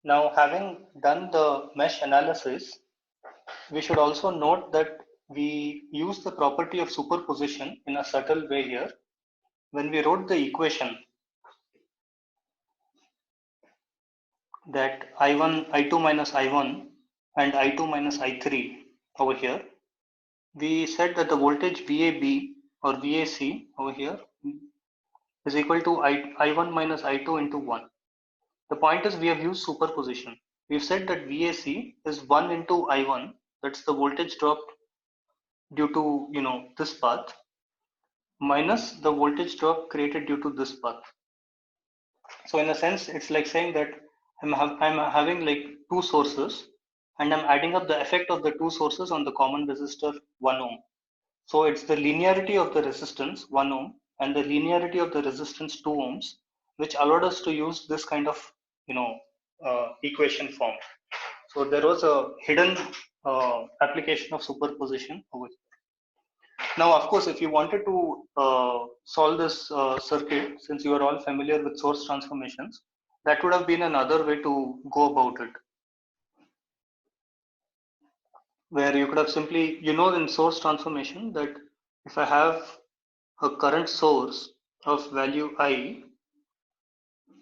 Now, having done the mesh analysis, we should also note that we use the property of superposition in a subtle way here. When we wrote the equation that I1, I2 minus I1 and I2 minus I3 over here, we said that the voltage VAB or VAC over here is equal to I1 minus I2 into 1. The point is we have used superposition. We've said that VAC is 1 into I1, that's the voltage drop due to this path, minus the voltage drop created due to this path. So in a sense, it's like saying that I'm having like two sources and I'm adding up the effect of the two sources on the common resistor 1 ohm. So it's the linearity of the resistance 1 ohm and the linearity of the resistance 2 ohms, which allowed us to use this kind of equation form. So there was a hidden application of superposition over here. Now, of course, if you wanted to solve this circuit, since you are all familiar with source transformations, that would have been another way to go about it. Where you could have simply, in source transformation that if I have a current source of value I,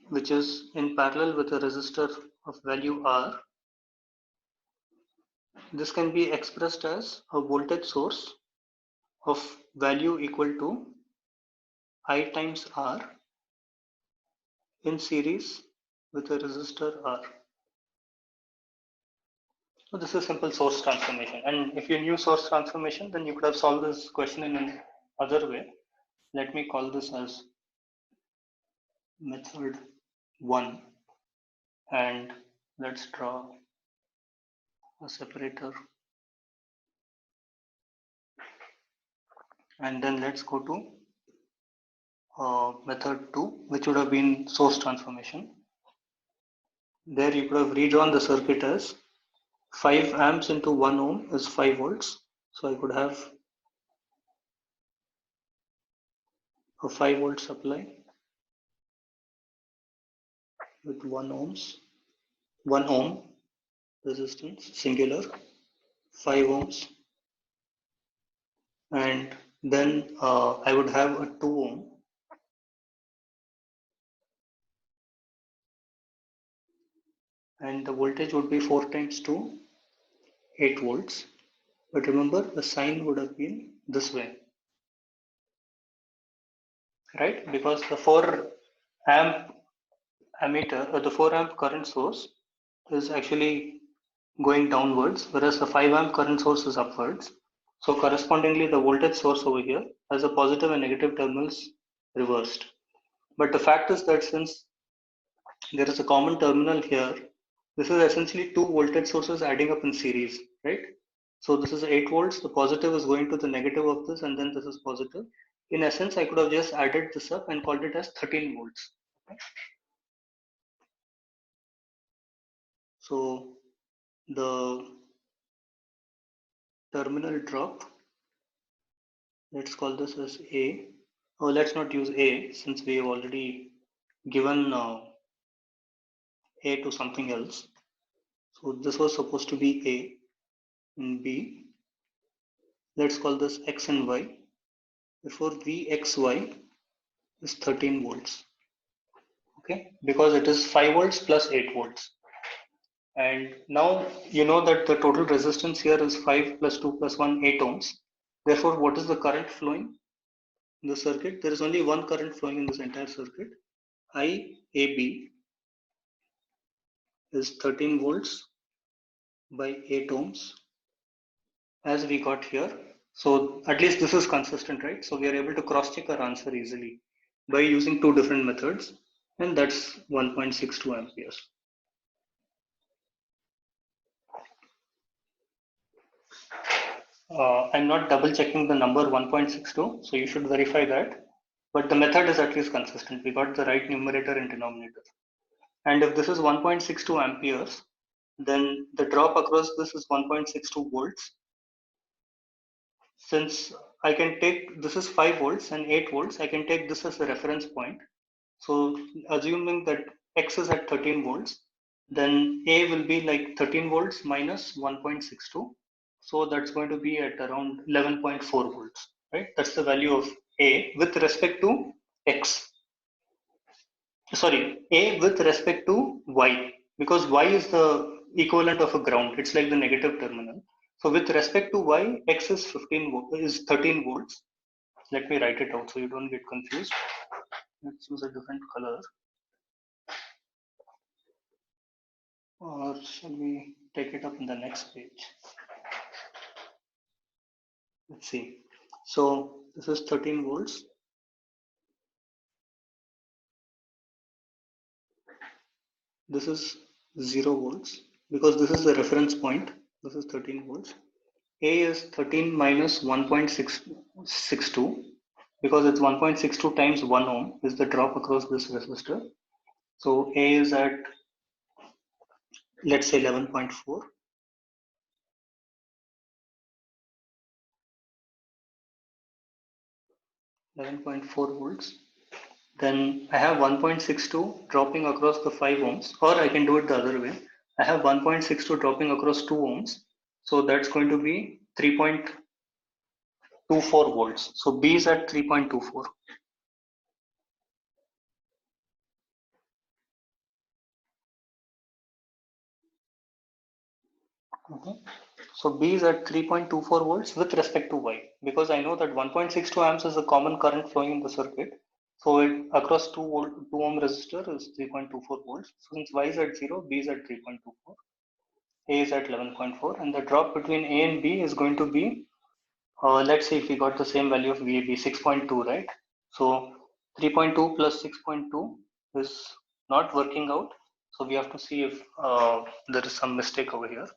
which is in parallel with a resistor of value R, this can be expressed as a voltage source of value equal to I times R in series with a resistor R. So this is simple source transformation. And if you knew source transformation, then you could have solved this question in another way. Let me call this as method 1. And let's draw a separator. And then let's go to method 2, which would have been source transformation. There you could have redrawn the circuit as 5 amps into 1 ohm is 5 volts. So I could have a 5 volt supply with 1 ohm resistance, singular, 5 ohms, and then I would have a 2 ohm and the voltage would be 4 times 2, 8 volts. But remember, the sign would have been this way, right? Because the 4 amp ammeter or the 4 amp current source is actually going downwards, whereas the 5 amp current source is upwards. So correspondingly, the voltage source over here has a positive and negative terminals reversed. But the fact is that since there is a common terminal here, this is essentially two voltage sources adding up in series, right? So this is 8 volts, the positive is going to the negative of this, and then this is positive. In essence, I could have just added this up and called it as 13 volts. Okay? So the terminal drop, let's call this as A. Oh, let's not use A since we have already given A to something else. So this was supposed to be A and B. Let's call this X and Y. Therefore, Vxy is 13 volts. Okay, because it is 5 volts plus 8 volts. And now you know that the total resistance here is 5 plus 2 plus 1, 8 ohms. Therefore, what is the current flowing in the circuit? There is only one current flowing in this entire circuit. IAB is 13 volts by 8 ohms as we got here. So at least this is consistent, right? So we are able to cross check our answer easily by using two different methods, and that's 1.62 amperes. I'm not double checking the number 1.62, so you should verify that. But the method is at least consistent. We got the right numerator and denominator. And if this is 1.62 amperes, then the drop across this is 1.62 volts. Since I can take, this is 5 volts and 8 volts, I can take this as a reference point. So assuming that X is at 13 volts, then A will be like 13 volts minus 1.62. So that's going to be at around 11.4 volts, right? That's the value of A with respect to X. Sorry, A with respect to Y, because Y is the equivalent of a ground. It's like the negative terminal. So with respect to Y, X is 13 volts. Let me write it out so you don't get confused. Let's use a different color. Or shall we take it up in the next page? Let's see. So this is 13 volts. This is 0 volts because this is the reference point. This is 13 volts. A is 13 minus 1.662 because it's 1.62 times 1 ohm is the drop across this resistor. So A is at, let's say, 11.4. 11.4 volts. Then I have 1.62 dropping across the 5 ohms, or I can do it the other way. I have 1.62 dropping across 2 ohms. So that's going to be 3.24 volts. So B is at 3.24. Okay. So B is at 3.24 volts with respect to Y, because I know that 1.62 amps is the common current flowing in the circuit. So across 2 ohm resistor is 3.24 volts. So since Y is at 0, B is at 3.24, A is at 11.4, and the drop between A and B is going to be, let's see if we got the same value of VAB, 6.2, right? So 3.2 plus 6.2 is not working out. So we have to see if there is some mistake over here.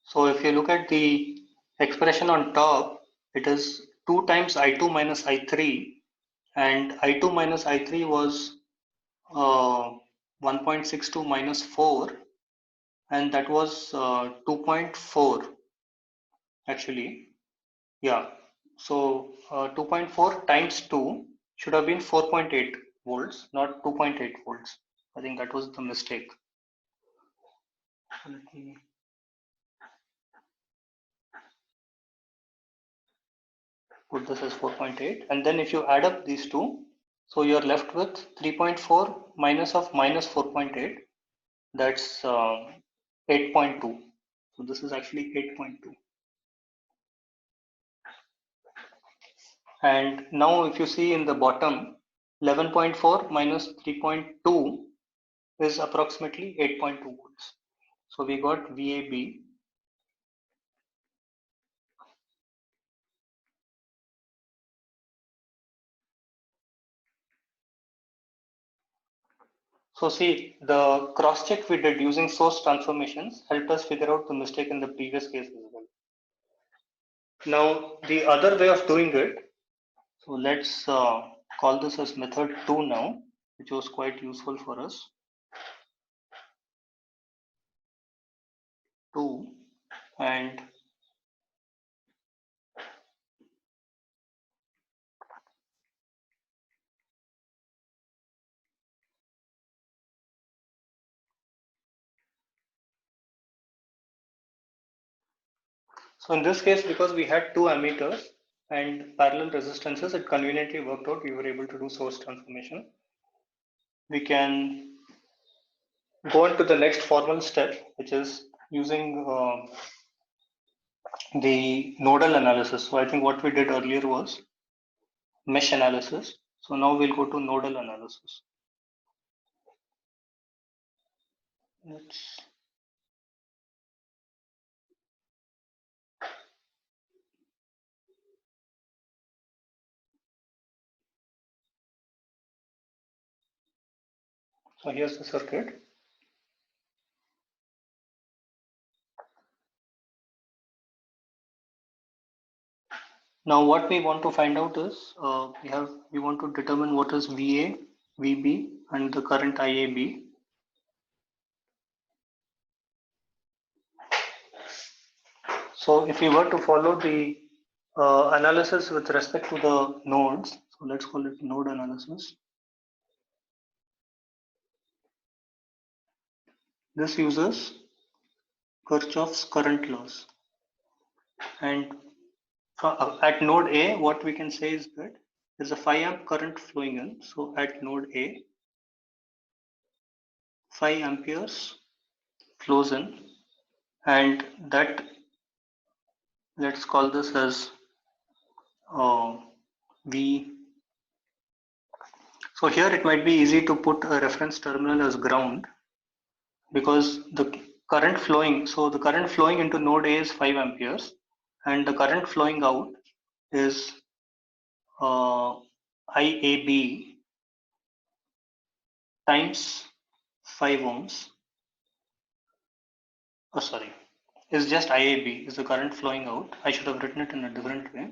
So if you look at the expression on top, it is 2 times I2 minus I3, and I2 minus I3 was 1.62 minus 4, and that was 2.4 actually. Yeah, so 2.4 times 2 should have been 4.8 volts, not 2.8 volts. I think that was the mistake. Let me put this as 4.8, and then if you add up these two, so you're left with 3.4 minus of minus 4.8, that's 8.2. So this is actually 8.2. And now if you see in the bottom, 11.4 minus 3.2 is approximately 8.2 volts. So we got VAB. So see, the cross check we did using source transformations helped us figure out the mistake in the previous case as well. Now the other way of doing it, so let's call this as method 2 now, which was quite useful for us. 2, and so in this case, because we had 2 ammeters and parallel resistances, it conveniently worked out. We were able to do source transformation. We can go on to the next formal step, which is using the nodal analysis. So I think what we did earlier was mesh analysis. So now we'll go to nodal analysis. Let's So here's the circuit. Now what we want to find out is we want to determine what is VA, VB, and the current IAB. So if we were to follow the analysis with respect to the nodes, So let's call it node analysis. This uses Kirchhoff's current laws. And at node A, what we can say is that there's a 5 amp current flowing in. So at node A, 5 amperes flows in, and that, let's call this as V. So here it might be easy to put a reference terminal as ground, because the current flowing, so the current flowing into node A is 5 amperes, and the current flowing out is IAB times 5 ohms. Oh, sorry, is just IAB, is the current flowing out. I should have written it in a different way.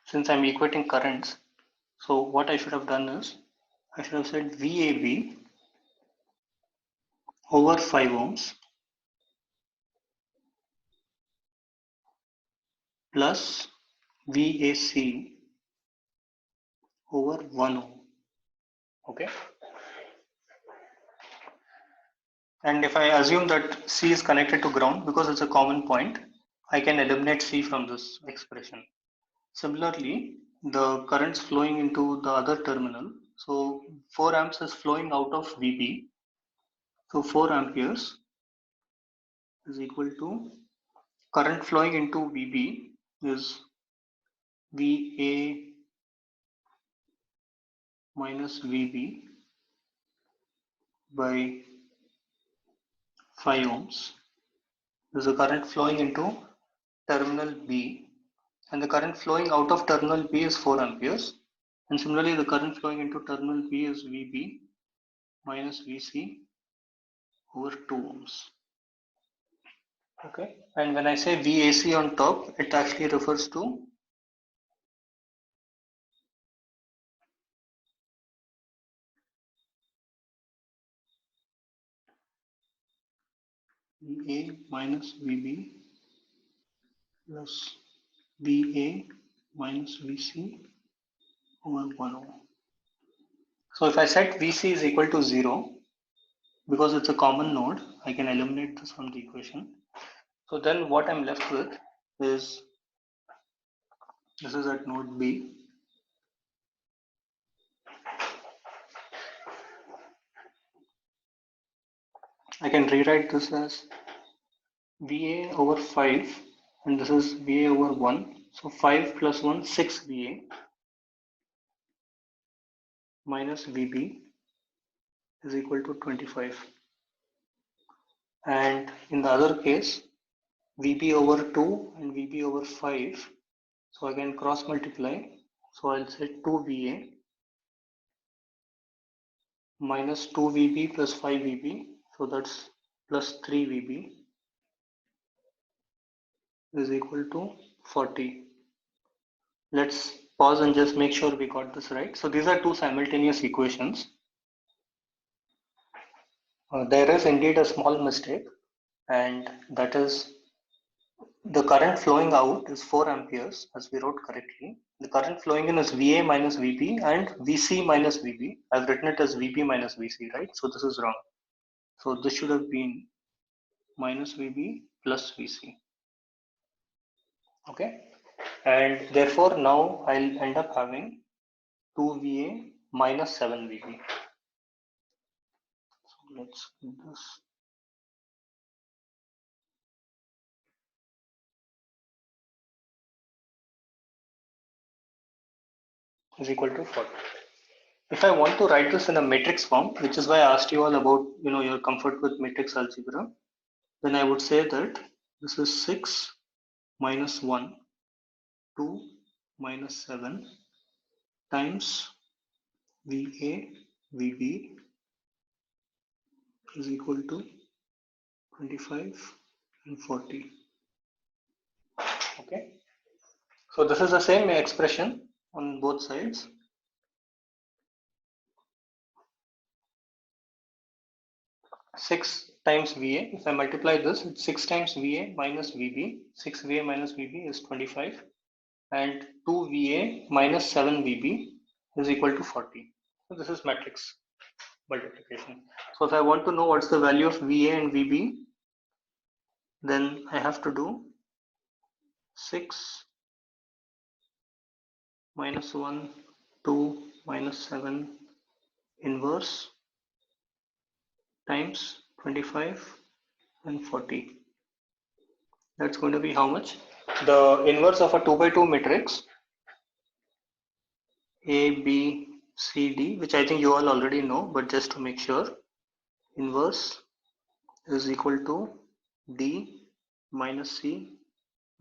Since I'm equating currents, so what I should have done is, I should have said VAB over 5 ohms plus VAC over 1 ohm. Okay. And if I assume that C is connected to ground because it's a common point, I can eliminate C from this expression. Similarly, the currents flowing into the other terminal, so 4 amps is flowing out of VB. So 4 amperes is equal to current flowing into VB is VA minus VB by 5 ohms. There's a current flowing into terminal B, and the current flowing out of terminal B is 4 amperes. And similarly, the current flowing into terminal B is VB minus VC over 2 ohms. Okay, and when I say VAC on top, it actually refers to VA minus VB plus VA minus VC over 1 ohm. So if I set VC is equal to 0, because it's a common node, I can eliminate this from the equation. So then what I'm left with is, this is at node B. I can rewrite this as VA over 5, and this is VA over 1. So 5 plus 1, 6 VA minus VB is equal to 25. And in the other case, VB over 2 and VB over 5. So I can cross multiply. So I'll say 2 VA minus 2 VB plus 5 VB. So that's plus 3 VB is equal to 40. Let's pause and just make sure we got this right. So these are two simultaneous equations. There is indeed a small mistake, and that is the current flowing out is 4 amperes, as we wrote correctly. The current flowing in is VA minus VB and VC minus VB. I've written it as VB minus VC, right? So this is wrong. So this should have been minus VB plus VC. Okay, and therefore now I'll end up having 2 VA minus 7 VB. So let's do this. Is equal to 40. If I want to write this in a matrix form, which is why I asked you all about your comfort with matrix algebra, then I would say that this is 6 minus 1, 2 minus 7 times VA VB is equal to 25 and 40. Okay, so this is the same expression on both sides. 6 times VA. If I multiply this, it's 6 times VA minus VB. 6 VA minus VB is 25, and 2 VA minus 7 VB is equal to 40. So this is matrix multiplication. So if I want to know what's the value of VA and VB, then I have to do 6 minus 1, 2 minus 7 inverse times 25 and 40. That's going to be how much? The inverse of a 2 by 2 matrix A, B, C, D, which I think you all already know, but just to make sure, inverse is equal to D minus C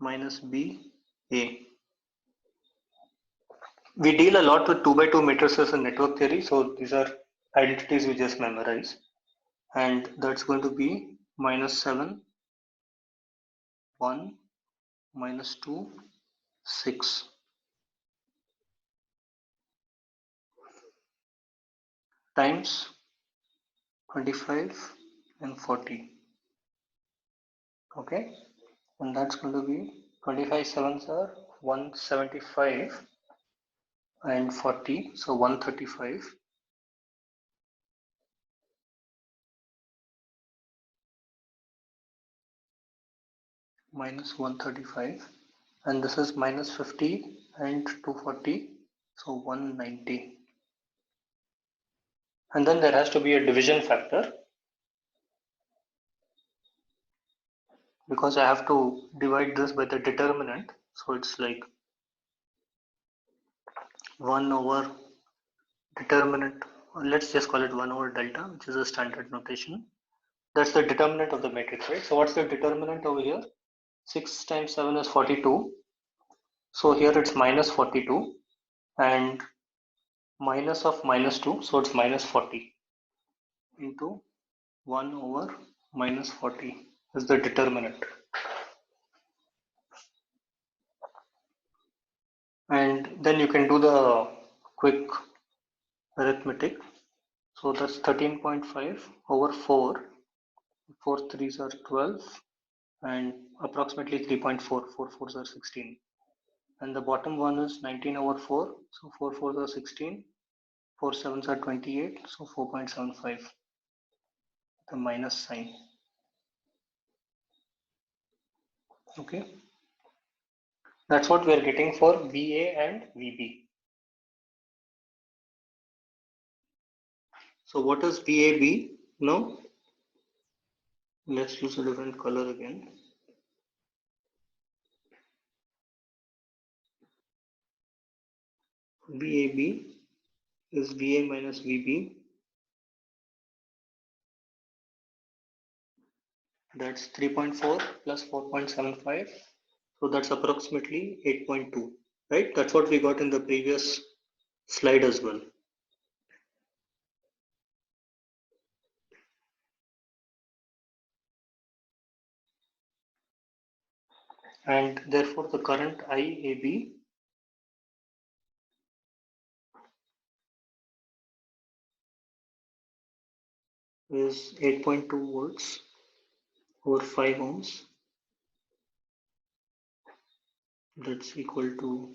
minus B, A. We deal a lot with 2 by 2 matrices in network theory, so these are identities we just memorize. And that's going to be minus 7, 1, minus 2, 6. Times 25 and 40. Okay, and that's going to be 25 sevens are 175 and 40, so 135. Minus 135, and this is minus 50 and 240, so 190. And then there has to be a division factor, because I have to divide this by the determinant, so it's like 1 over determinant, let's just call it 1 over delta, which is a standard notation. That's the determinant of the matrix, right? So what's the determinant over here? 6 times 7 is 42, so here it's minus 42, and minus of minus 2, so it's minus 40 into 1 over minus 40 is the determinant. And then you can do the quick arithmetic. So that's 13.5 over 4. 4 threes are 12 and approximately 3.4. 4 fours are 16. And the bottom one is 19 over 4. So 4 fours are 16. 4 sevens are 28. So 4.75. The minus sign. Okay. That's what we are getting for VA and VB. So what is VAB now? Let's use a different color again. VAB is VA minus VB. That's 3.4 plus 4.75. So that's approximately 8.2, right? That's what we got in the previous slide as well. And therefore the current IAB is 8.2 volts over 5 ohms. That's equal to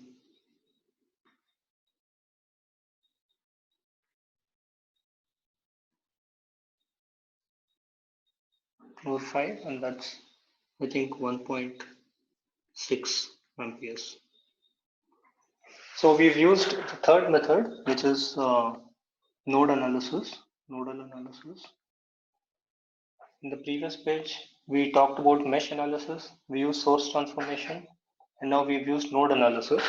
over 5, and that's I think 1.6 amperes. So we've used the third method, which is node analysis. Nodal analysis. In the previous page, we talked about mesh analysis, we used source transformation, and now we've used node analysis.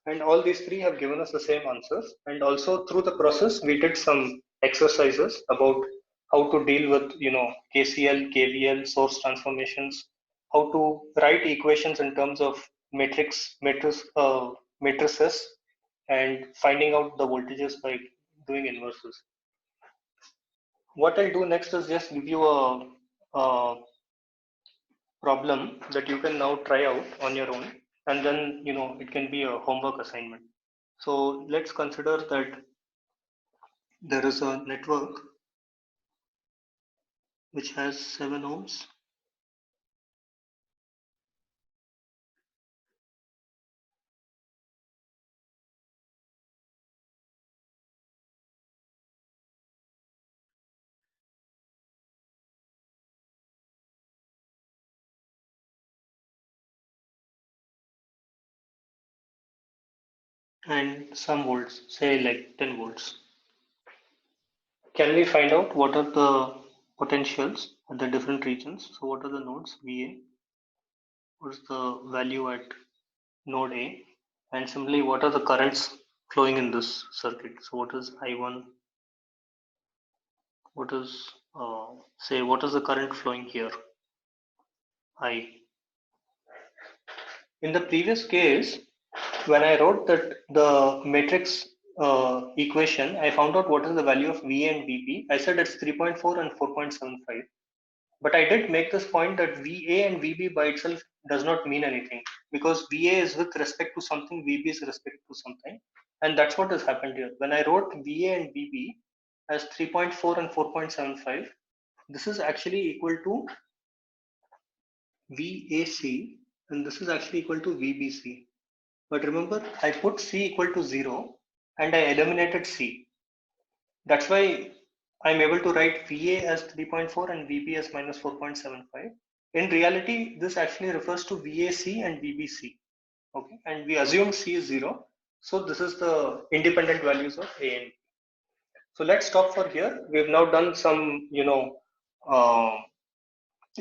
And all these three have given us the same answers. And also through the process, we did some exercises about how to deal with, KCL, KVL, source transformations, how to write equations in terms of matrices, and finding out the voltages by doing inverses. What I'll do next is just give you a problem that you can now try out on your own, and then it can be a homework assignment. So let's consider that there is a network which has 7 ohms. And some volts, say like 10 volts. Can we find out what are the potentials at the different regions? So what are the nodes VA? What is the value at node A? And similarly, what are the currents flowing in this circuit? So what is I1? What is, say, what is the current flowing here? I. In the previous case, when I wrote that the matrix equation, I found out what is the value of VA and VB. I said it's 3.4 and 4.75. But I did make this point that VA and VB by itself does not mean anything, because VA is with respect to something, VB is respect to something. And that's what has happened here. When I wrote VA and VB as 3.4 and 4.75, this is actually equal to VAC, and this is actually equal to VBC. But remember, I put C equal to 0 and I eliminated C. That's why I'm able to write VA as 3.4 and VB as minus 4.75. In reality, this actually refers to VAC and VBC. Okay, and we assume C is 0. So this is the independent values of A and B. So let's stop for here. We've now done some, uh,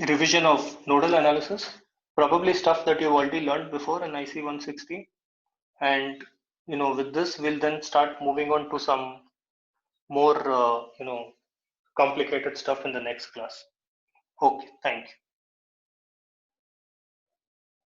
revision of nodal analysis, probably stuff that you've already learned before in IC 160. And with this, we'll then start moving on to some more complicated stuff in the next class. Okay, thank you.